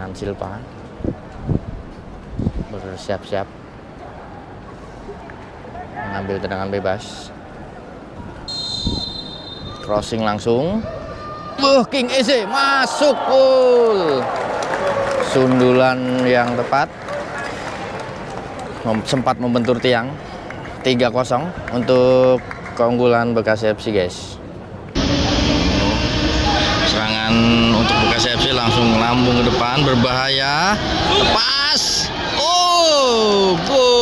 Nan Silva bersiap-siap mengambil tendangan bebas. Crossing langsung. King Eze masuk gol. Sundulan yang tepat. Sempat membentur tiang. 3-0 untuk keunggulan Bekasi FC, guys. Serangan untuk Bekasi FC langsung lambung ke depan, berbahaya. Lepas. Oh, gol.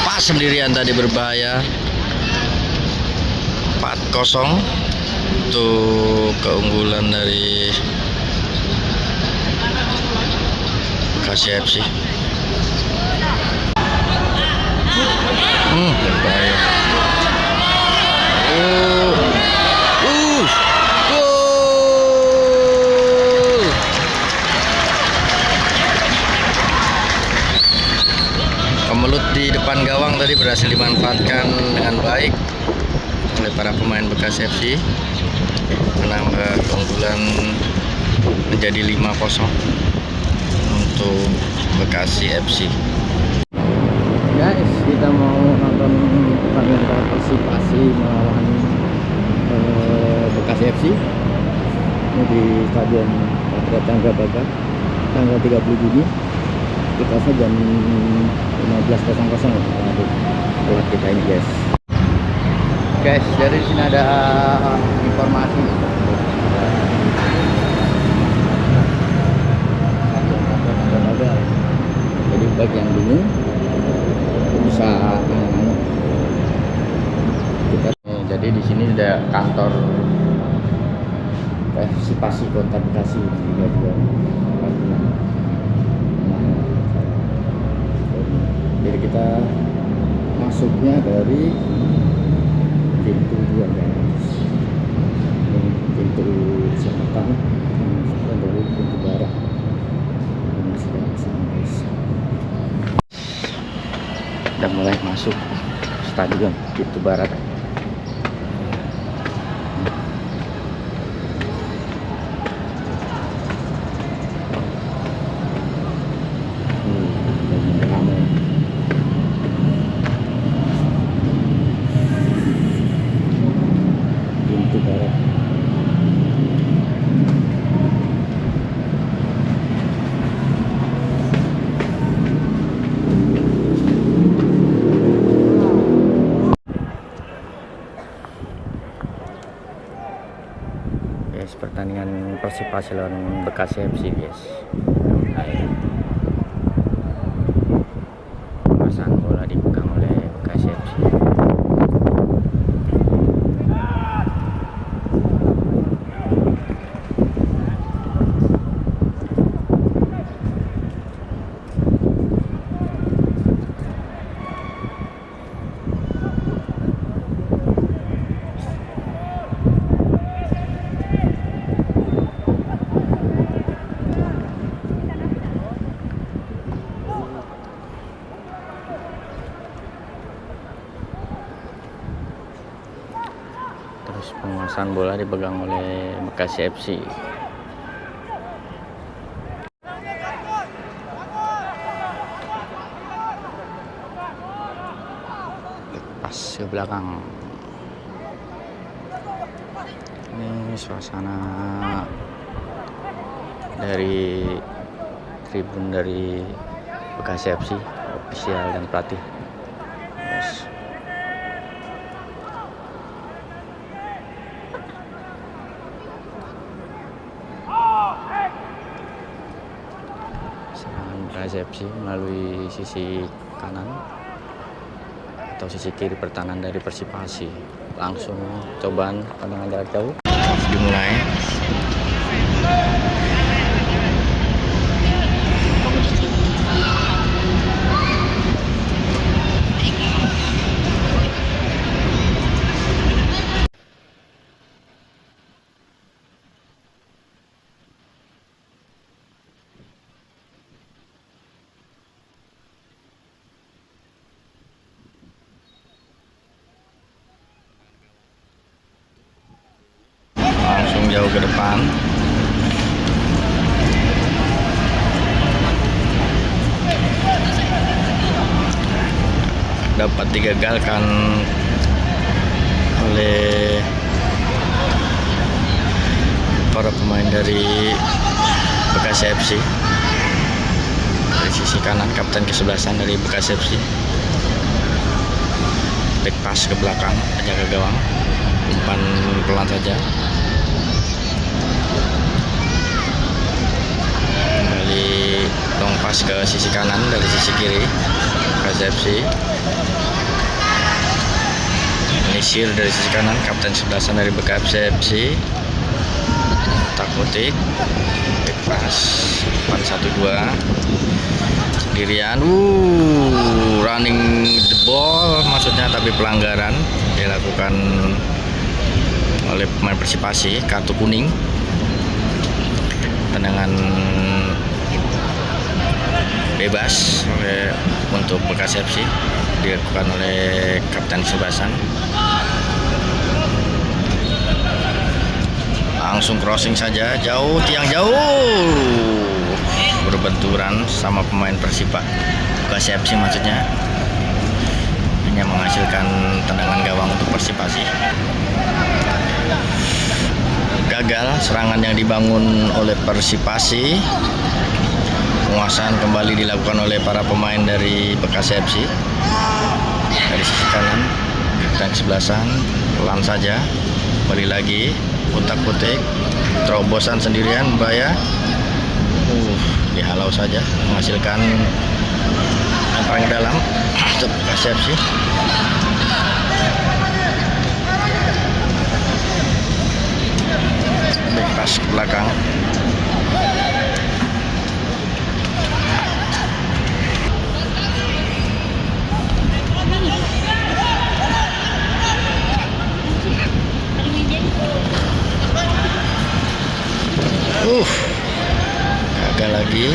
Pas sendirian tadi, berbahaya. 4-0 untuk keunggulan dari Bekasi FC. Berbahaya. Gol. Kemelut di depan gawang tadi berhasil dimanfaatkan dengan baik oleh para pemain Bekasi FC, menambah keunggulan menjadi 5-0 untuk Bekasi FC. Guys, kita mau nonton pertandingan Persipasi melawan Bekasi FC ini di Stadion Patriot Candrabaga tanggal 30 Juni. Kita jam 15.00 buat kita ini, guys. Guys, dari sini ada informasi. Jadi bagi yang bingung bisa nanya-nanya. Jadi di sini ada kantor Persipasi Kota Bekasi. Jadi kita masuknya dari pintu 2, guys. Ini pintu selatan, masuknya dari pintu barat. Ini sudah kesana, guys. Udah mulai masuk stadion pintu barat. Pertandingan Persipasi lawan Bekasi FC, guys. Pasang bola dipegang oleh Bekasi FC. Penguasaan bola dipegang oleh Bekasi FC. Pas ke belakang. Ini suasana dari tribun dari Bekasi FC, ofisial dan pelatih. Yes. Bekasi FC melalui sisi kanan atau sisi kiri pertahanan dari Persipasi. Langsung cobaan pandangan jarak jauh dimulai. jauh ke depan. Dapat digagalkan oleh para pemain dari Bekasi FC. Dari sisi kanan, kapten kesebelasan dari Bekasi FC. Back pass ke belakang, penjaga gawang. Umpan pelan saja. Kembali long pass ke sisi kanan dari sisi kiri Bekasi FC. Menyisir dari sisi kanan, kapten kesebelasan dari Bekasi FC. Takutik, back pass, 4-1-2 sendirian, running the ball maksudnya, tapi pelanggaran dilakukan oleh pemain Persipasi, kartu kuning. Tendangan bebas untuk Bekasi FC dilakukan oleh kapten kesebelasan. Langsung crossing saja, jauh, tiang jauh, berbenturan sama pemain Bekasi FC maksudnya, hanya menghasilkan tendangan gawang untuk Persipasi. Gagal serangan yang dibangun oleh Persipasi. Penguasaan kembali dilakukan oleh para pemain dari Bekasi FC. Dari sisi kanan, kapten kesebelasan pelan saja, kembali lagi putak-putik, terobosan sendirian, bahaya. Dihalau saja, menghasilkan yang paling dalam untuk Bekasi FC. Back pass ke belakang. Gagal lagi.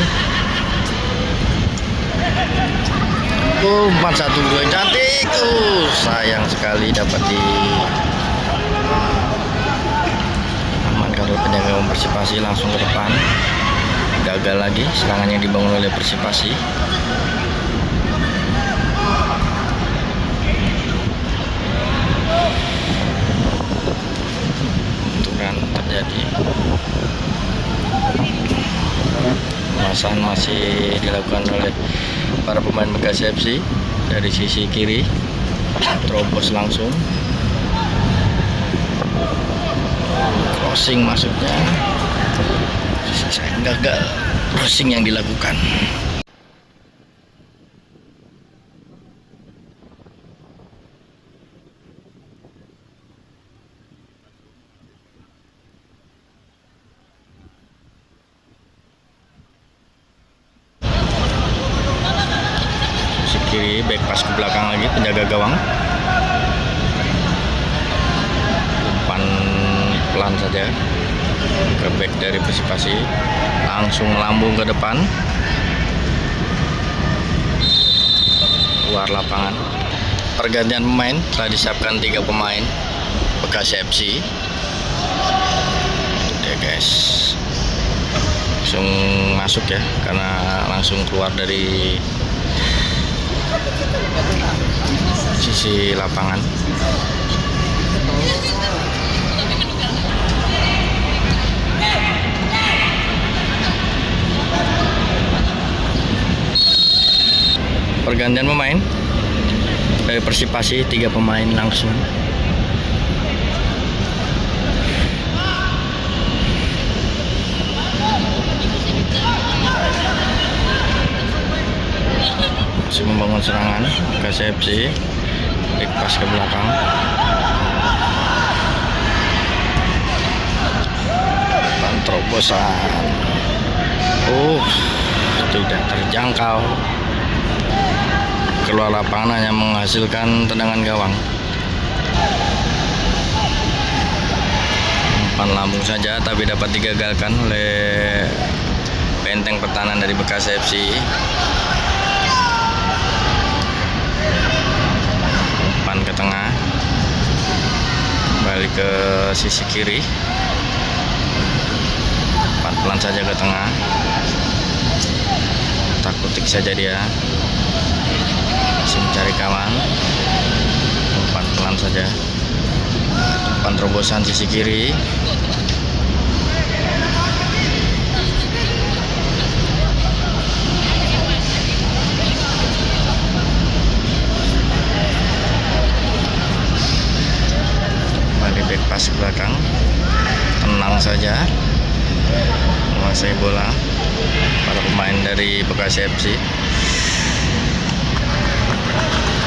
4-1-2 cantik. Sayang sekali dapat di amankan oleh penjaga gawang Persipasi, langsung ke depan. Gagal lagi serangan yang dibangun oleh Persipasi. Benturan terjadi. Penguasaan masih dilakukan oleh para pemain Bekasi FC. Dari sisi kiri terobos langsung, crossing maksudnya, sayang gagal crossing yang dilakukan. Kiri, back pass ke belakang lagi, penjaga gawang. Umpan pelan saja ke back dari Persipasi, langsung lambung ke depan, keluar lapangan. Pergantian pemain telah disiapkan 3 pemain Bekasi FC. Ya guys, langsung masuk ya, karena langsung keluar dari sisi lapangan. Pergantian pemain dari Persipasi, 3 pemain langsung. Masih membangun serangan Bekasi FC, back pass ke belakang. Terobosan, tidak terjangkau, keluar lapangan, hanya menghasilkan tendangan gawang. Umpan lambung saja, tapi dapat digagalkan oleh benteng pertahanan dari Bekasi FC. Ke tengah, balik ke sisi kiri. pelan saja ke tengah, takutik saja dia, masih mencari kawan. Umpan pelan saja, umpan terobosan sisi kiri. Kembali back pass ke belakang, tenang saja menguasai bola para pemain dari Bekasi FC.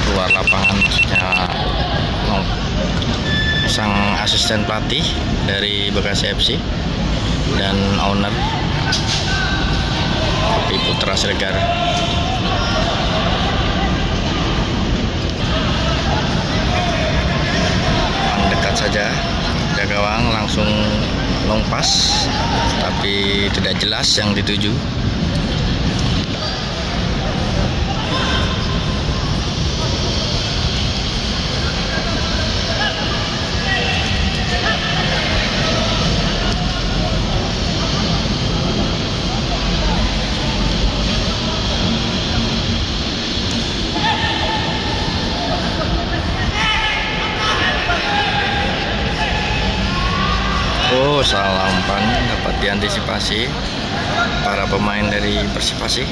Keluar lapangan maksudnya sang asisten pelatih dari Bekasi FC dan owner Kopi Putra Siregar. Dekat saja jaga gawang, langsung long pass tapi tidak jelas yang dituju. Oh, salah umpan dapat diantisipasi para pemain dari Persipasi,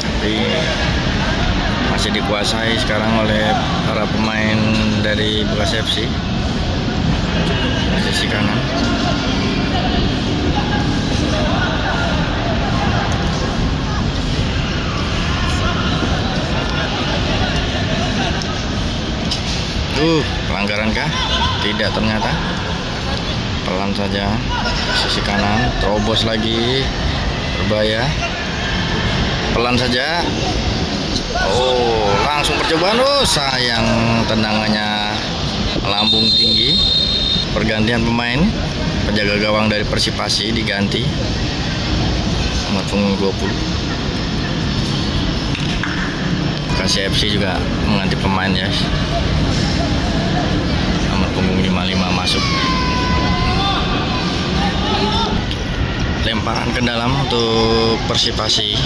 tapi masih dikuasai sekarang oleh para pemain dari Bekasi FC. Sisi kanan pelanggaran kah? Tidak, ternyata pelan saja sisi kanan, terobos lagi, berbahaya. Pelan saja. Oh, langsung percobaan. Oh, sayang tendangannya lambung tinggi. Pergantian pemain, penjaga gawang dari Persipasi diganti nomor punggung 20. Bekasi FC juga mengganti pemain ya. Nomor punggung 55 masuk. Lemparan ke dalam untuk Persipasi.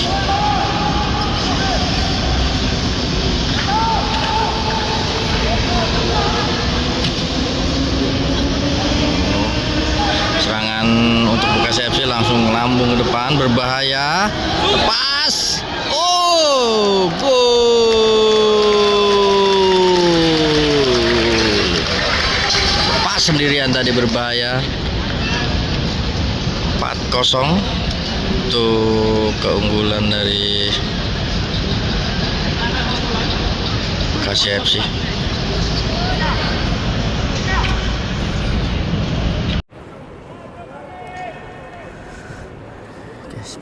Serangan untuk Bekasi FC langsung lambung ke depan, berbahaya. Lepas. Oh, gol. Lepas sendirian tadi, berbahaya. 4-0 untuk keunggulan dari Bekasi FC.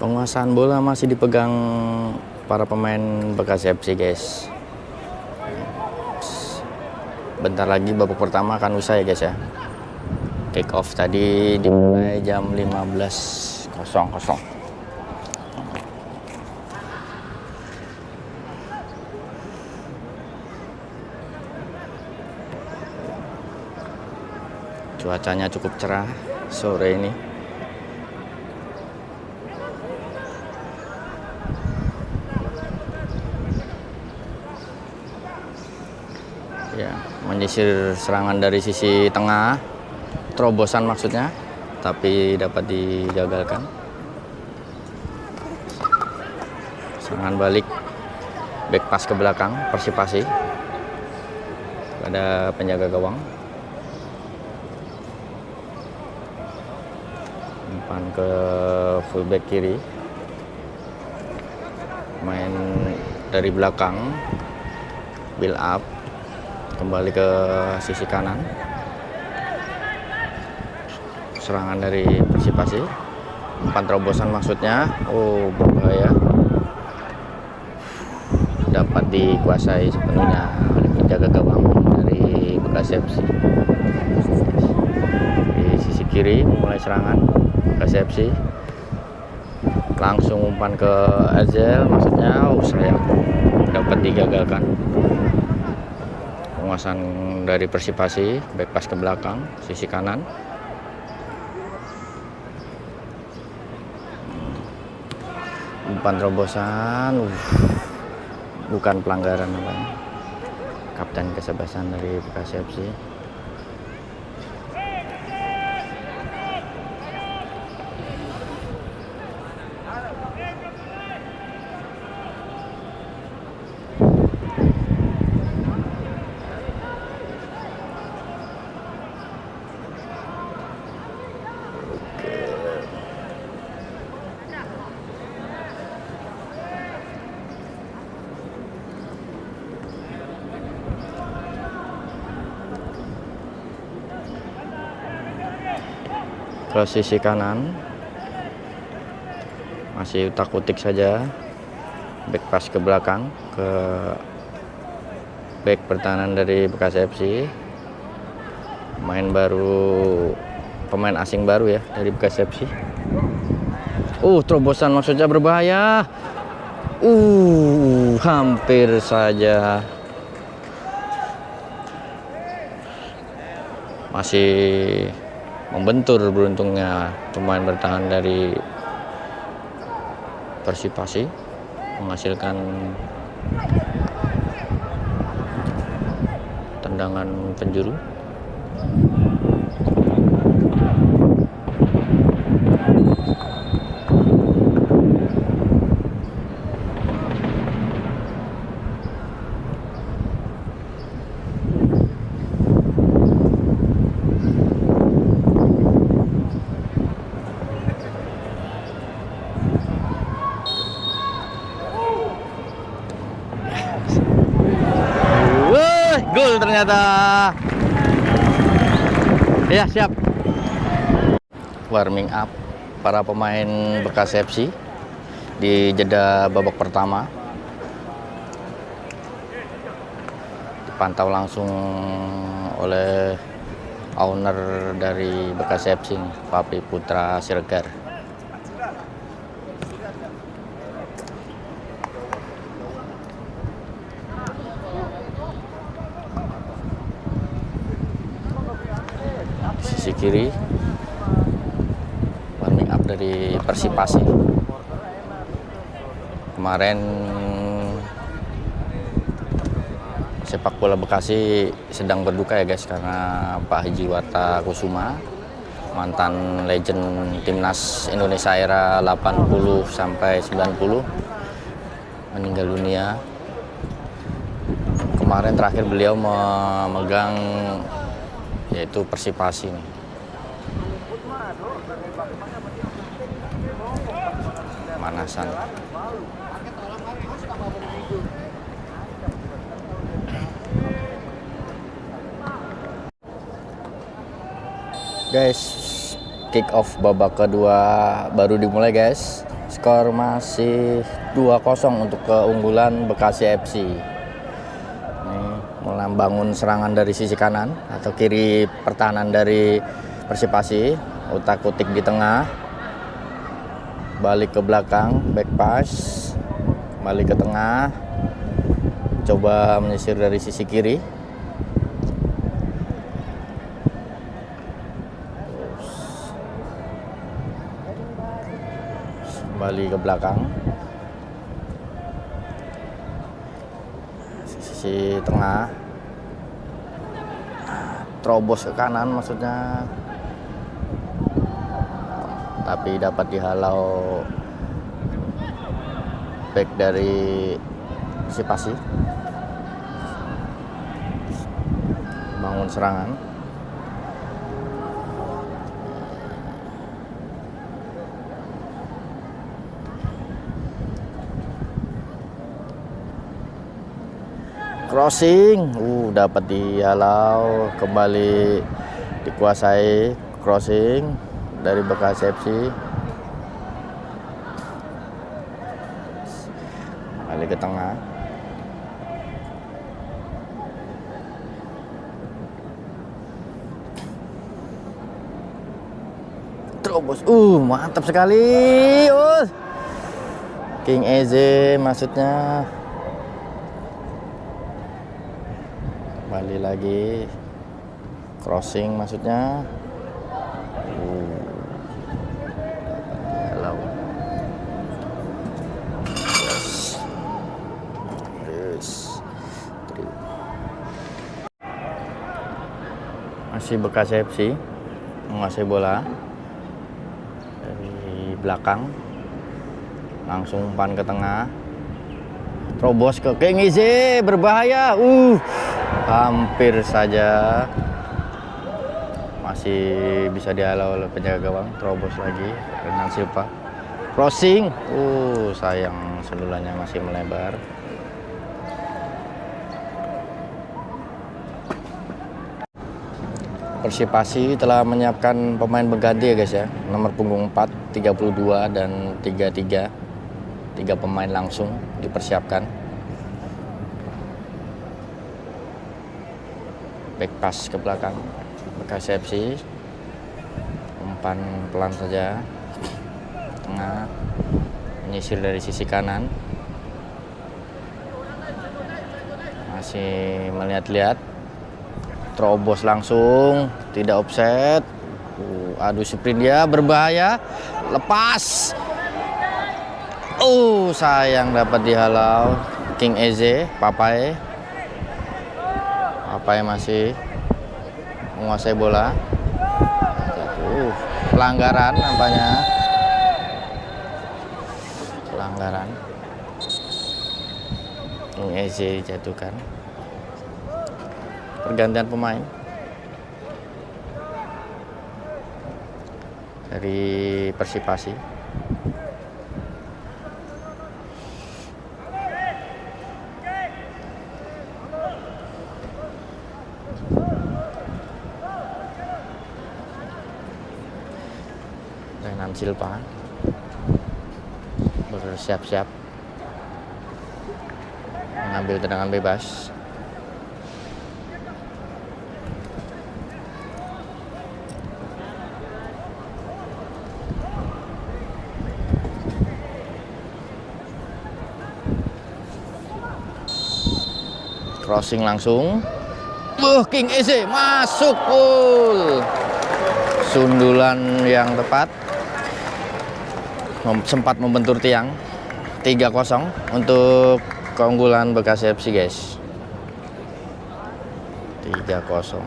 Penguasaan bola masih dipegang para pemain Bekasi FC, guys. Bentar lagi babak pertama akan usai, guys ya. Kick off tadi dimulai jam 15.00. Cuacanya cukup cerah sore ini. Ya, menyisir serangan dari sisi tengah, terobosan maksudnya, tapi dapat digagalkan. Serangan balik, back pass ke belakang Persipasi pada penjaga gawang. Umpan ke fullback kiri, main dari belakang, build up, kembali ke sisi kanan. Serangan dari Persipasi, umpan terobosan maksudnya. Oh, berbahaya, dapat dikuasai sepenuhnya oleh penjaga gawang dari Bekasi FC. Di sisi kiri mulai serangan Bekasi FC, langsung umpan ke Azel maksudnya. Oh, sayang, dapat digagalkan. Penguasaan dari Persipasi, back pass ke belakang sisi kanan. umpan terobosan. Bukan pelanggaran namanya. Kapten kesebelasan dari Bekasi FC. Ke sisi kanan masih utak-utik saja, back pass ke belakang ke back pertahanan dari Bekasi FC. Pemain asing baru ya dari Bekasi FC. Terobosan maksudnya berbahaya. Hampir saja. Masih membentur beruntungnya pemain bertahan dari Persipasi, menghasilkan tendangan penjuru. Gol ternyata. Ya, siap. Warming up para pemain Bekasi FC di jeda babak pertama. Dipantau langsung oleh owner dari Bekasi FC, Papi Putra Siregar. Sisi kiri warming up dari Persipasi. Kemarin sepak bola Bekasi sedang berduka ya guys, karena Pak Haji Wata Kusuma, mantan legend timnas Indonesia era 80 sampai 90, meninggal dunia. Kemarin terakhir beliau memegang yaitu Persipasi nih. Manasan. Guys, kick off babak kedua baru dimulai guys. Skor masih 2-0 untuk keunggulan Bekasi FC. Membangun serangan dari sisi kanan atau kiri pertahanan dari Persipasi, utak-utik di tengah, balik ke belakang, back pass, balik ke tengah, coba menyisir dari sisi kiri, balik ke belakang, sisi tengah, terobos ke kanan maksudnya, tapi dapat dihalau back dari Persipasi. Bangun serangan. Crossing, dapat dihalau, kembali dikuasai. Crossing dari Bekasi FC, balik ke tengah, terobos, mantap sekali, King Eze maksudnya. Kembali lagi, crossing maksudnya. Hello. Masih bekas FC menguasai bola dari belakang, langsung umpan ke tengah, terobos ke King Eze, berbahaya. Hampir saja, masih bisa dihalau oleh penjaga gawang. Terobos lagi Renan Silva, crossing, sayang sundulannya masih melebar. Persipasi telah menyiapkan pemain pengganti ya guys ya. Nomor punggung 4, 32 dan 33. 3 pemain langsung dipersiapkan. Back pass ke belakang bekas FC. Umpan pelan saja. Tengah, menyisir dari sisi kanan. Masih melihat-lihat. Terobos langsung, tidak offset. Adu sprint dia, berbahaya. Lepas. Sayang dapat dihalau King Eze. Papai masih menguasai bola. Pelanggaran nampaknya. Pelanggaran. King Eze dijatuhkan. Pergantian pemain dari Persipasi. Renan Silva bersiap-siap mengambil tendangan bebas. Crossing langsung. King Eze masuk gol. Sundulan yang tepat. Sempat membentur tiang. 3-0 untuk keunggulan Bekasi FC guys. 3-0.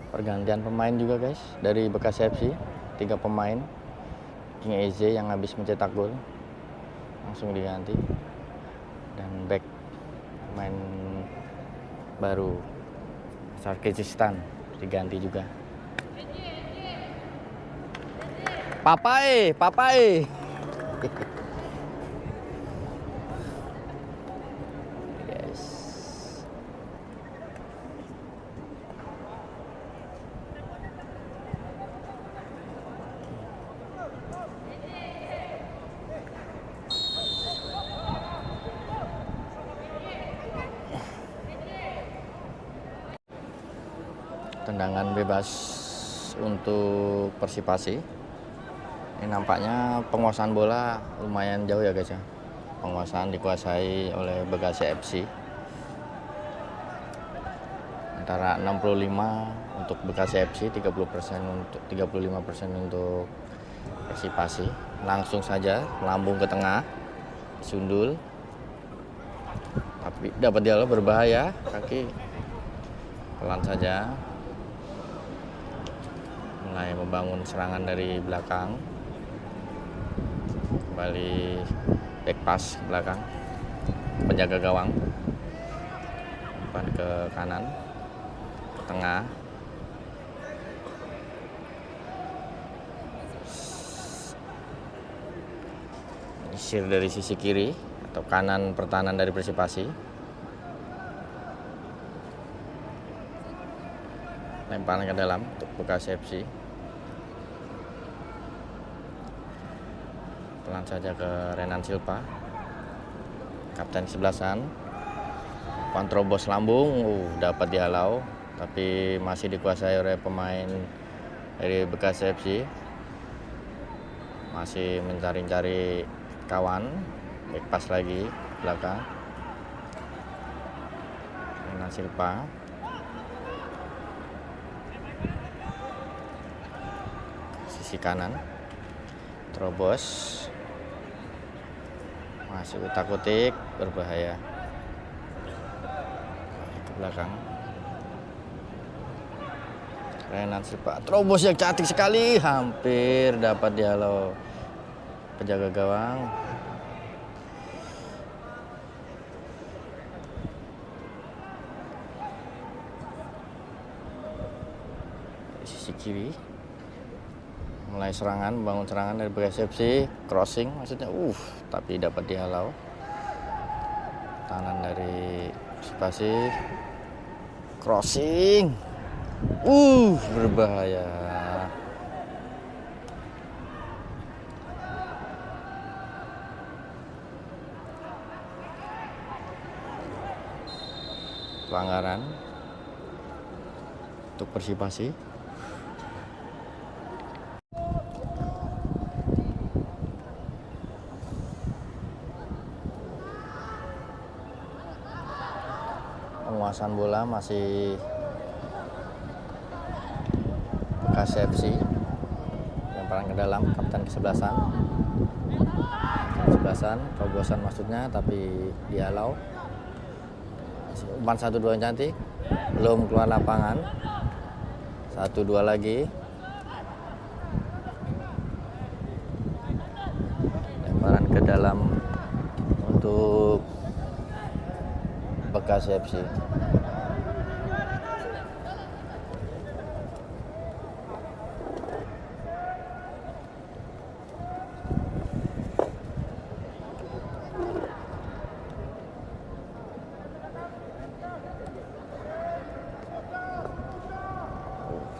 Pergantian pemain juga guys dari Bekasi FC. 3 pemain. King Eze yang habis mencetak gol langsung diganti, dan back pemain baru Kyrgyzstan diganti juga. Papai yes. Tendangan bebas untuk Persipasi. Ini nampaknya penguasaan bola lumayan jauh ya guys ya. Penguasaan dikuasai oleh Bekasi FC. Antara 65 untuk Bekasi FC, 35% untuk Persipasi. Langsung saja melambung ke tengah, sundul. Tapi dapat dialog, berbahaya, kaki pelan saja. Mulai membangun serangan dari belakang. Kembali back pass ke belakang. Penjaga gawang. Umpan ke kanan. Ke tengah. Isir dari sisi kiri atau kanan pertahanan dari Persipasi. Lemparan ke dalam untuk Bekasi FC. Pelan saja ke Renan Silva, kapten sebelasan. Pantrobos lambung, dapat dihalau, tapi masih dikuasai oleh pemain dari Bekasi FC. Masih mencari-cari kawan, back pass lagi belakang. Renan Silva. Sisi kanan, terobos, Masih utak-utik, berbahaya. Ke belakang. Renan Silva, terobos yang cantik sekali, hampir dapat dihalau penjaga gawang. Dari sisi kiri, mulai serangan, bangun serangan dari PSFC, crossing maksudnya, tapi dapat dihalau. Tahanan dari Persipasi, crossing, berbahaya. Pelanggaran untuk Persipasi. Penguasaan bola masih KCFC, lemparan ke dalam, kapten kesebelasan, terobosan maksudnya, tapi dihalau. Umpan 1-2 yang cantik, belum keluar lapangan. 1-2 lagi. Lemparan ke dalam untuk Bekasi FC.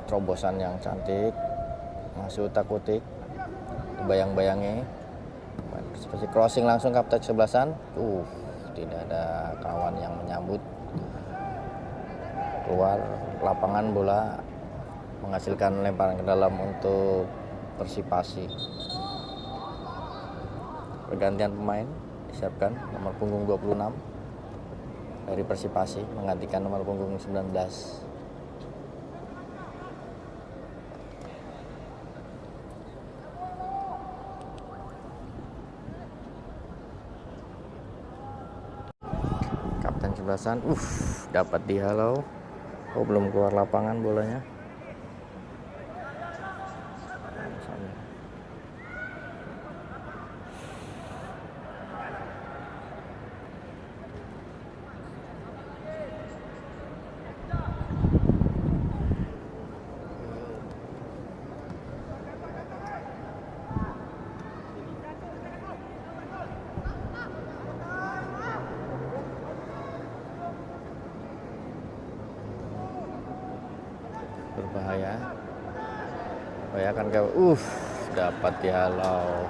Terobosan yang cantik, masih utak-utik, bayang-bayangi, seperti crossing langsung kapten kesebelasan. Tidak ada kawan yang menyambut, keluar lapangan, bola menghasilkan lemparan ke dalam untuk Persipasi. Pergantian pemain disiapkan, nomor punggung 26 dari Persipasi menggantikan nomor punggung 19. Kapten kesebelasan, dapat dihalau. Belum keluar lapangan bolanya. Berbahaya, bayangkan dapat dihalau.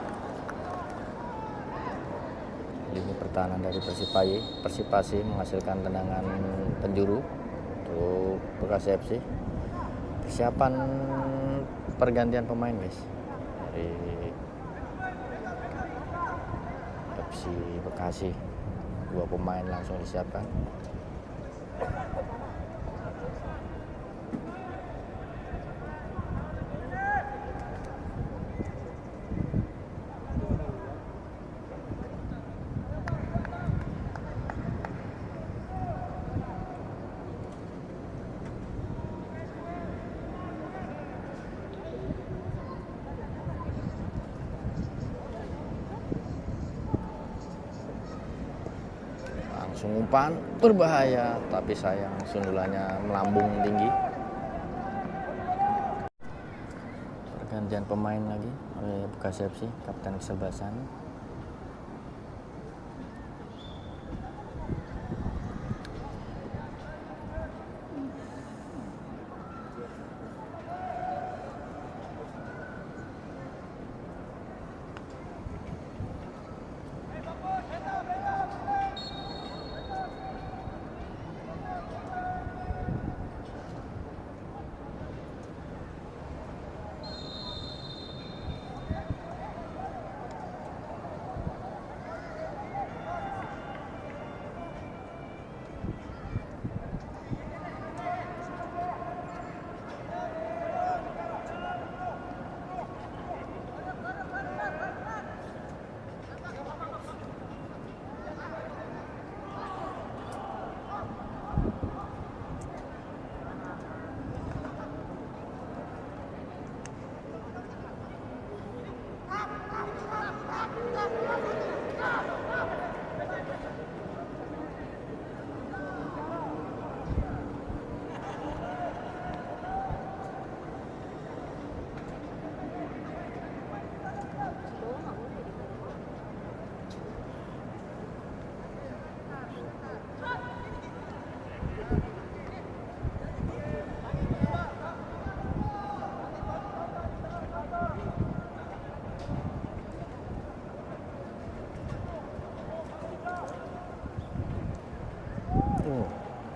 Lini pertahanan dari Persipasi menghasilkan tendangan penjuru untuk Bekasi FC. Persiapan pergantian pemain guys dari FC Bekasi, 2 pemain langsung disiapkan. Langsung umpan, berbahaya, tapi sayang sundulannya melambung tinggi. Pergantian pemain lagi oleh Bekasi FC, kapten kesebelasan.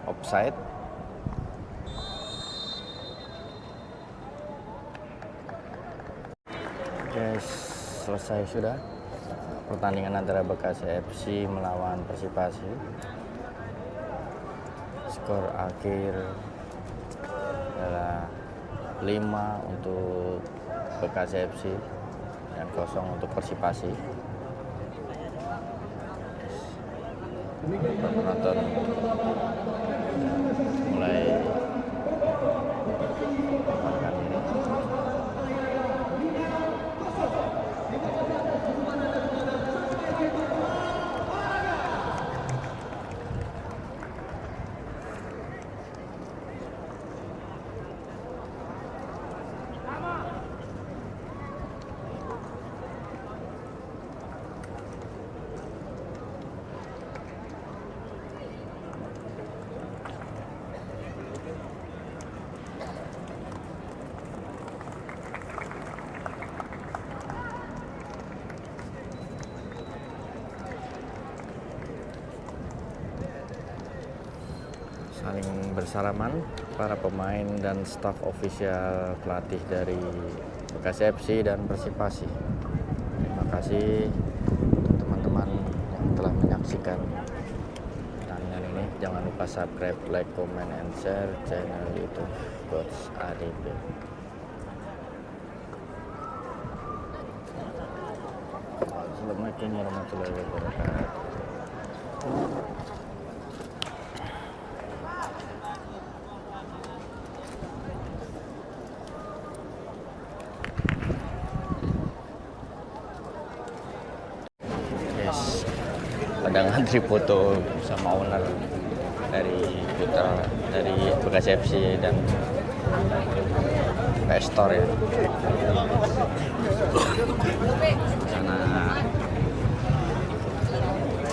Offside. Guys, selesai sudah pertandingan antara Bekasi FC melawan Persipasi. Skor akhir adalah 5 untuk Bekasi FC dan 0 untuk Persipasi. Penonton mulai melakukan ini. Saling bersalaman para pemain dan staf ofisial pelatih dari Bekasi FC dan Persipasi. Terima kasih untuk teman-teman yang telah menyaksikan pertandingan ini. Jangan lupa subscribe, like, comment, and share channel YouTube Coach ADP. Assalamualaikum warahmatullahi wabarakatuh. Pada ngantri foto sama owner dari Putra, dari Bekasi FC dan PS Store ya. Sana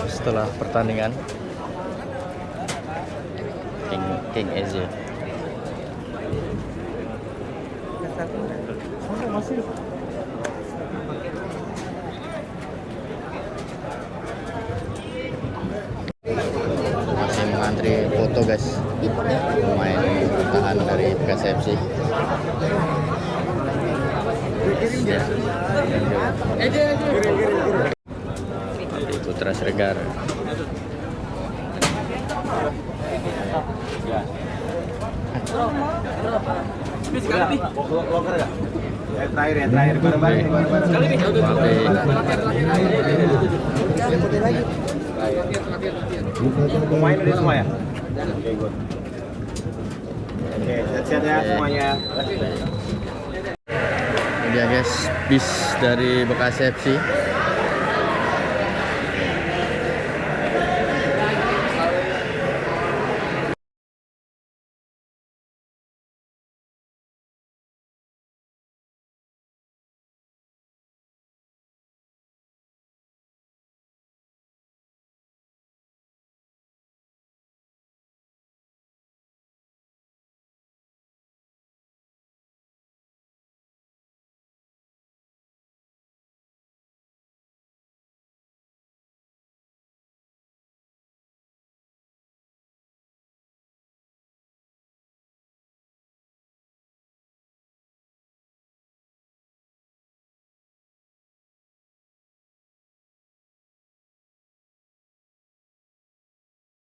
setelah pertandingan King Eze. Masih mengantri foto guys, pemain bertahan dari Bekasi FC. Dari Putra Siregar. Terakhir bareng-bareng. Pemain udah semua ya? Oke, good. Oke, sehat-sehat ya semuanya. Ini dia guys, bis dari Bekasi FC.